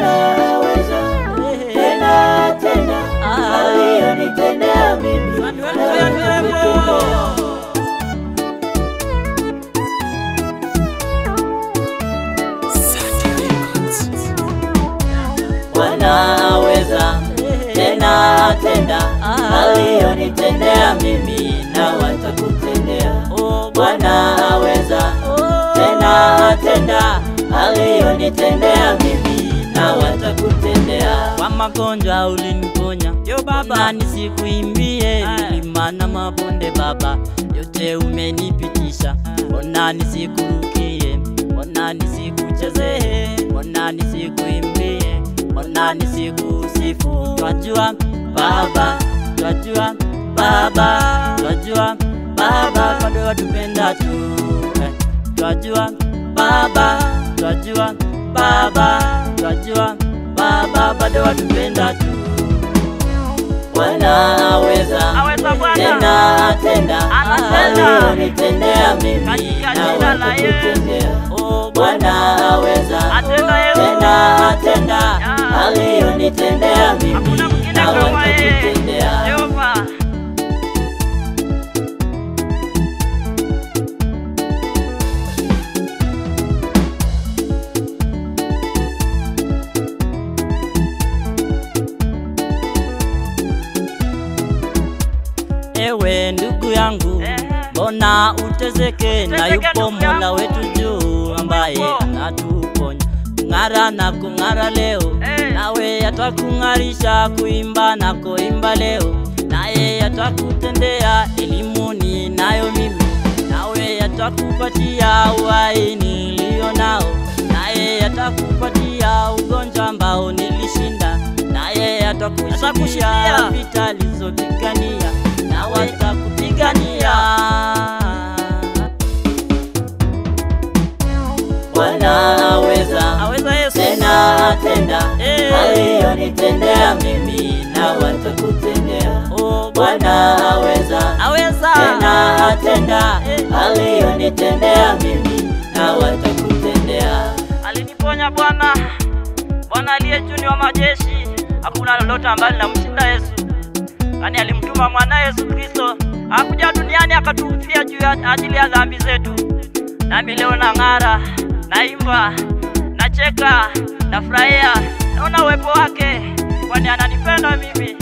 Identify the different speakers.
Speaker 1: Bwana aweza tena tena, aliyonitendea mimi Bwana aweza tena tena, aliyonitendea mimi na watakutendea. Bwana aweza tena tena, aliyonitendea mimi na watakutendea.
Speaker 2: Kwa magonjwa uliniponya, yo Baba, nisikuimbie milima na mabonde Baba, yote umenipitisha. Mbona nisikurukie, mbona nisikuchezee, mbona nisikuimbie, mbona nisikusifu? Twajua Baba, twajua Baba, twajua Baba, bado watupenda tu. Twajua Baba, twajua Baba, twajua Baba, bado watupenda tu.
Speaker 1: Bwana aweza tena tena, aliyonitendea mimi na watakutendea. Bwana aweza tena tena, aliyonitendea mimi na watakutendea.
Speaker 2: Ewe ndugu yangu, mbona utezeke? Na yupo Mola wetu juu ambaye anatuponya. Kung'ara na kung'ara leo, nawe atakung'arisha. Kuimba na kuimba leo, naye atakutendea. Elimu ninayo mimi, nawe atakupatia. Uhai nilio nao, naye atakupatia. Ugonjwa ambao nilishinda, naye atakushindia. Vita alizopigania, na watakupigania.
Speaker 1: Bwana aweza tena tena, aliyonitendea mimi na watakutendea. Bwana aweza tena tena, aliyonitendea mimi na watakutendea.
Speaker 2: Aliniponya Bwana, Bwana aliye juu wa majeshi. Hakuna lolote ambalo linamshinda Yesu. Kwani alimtuma mwana Yesu Kristo akuja duniani akatufia juu ya ajili ya dhambi zetu. Nami leo nang'ara, naimba, nacheka, nafurahia, naona uwepo wake, kwani ananipenda mimi.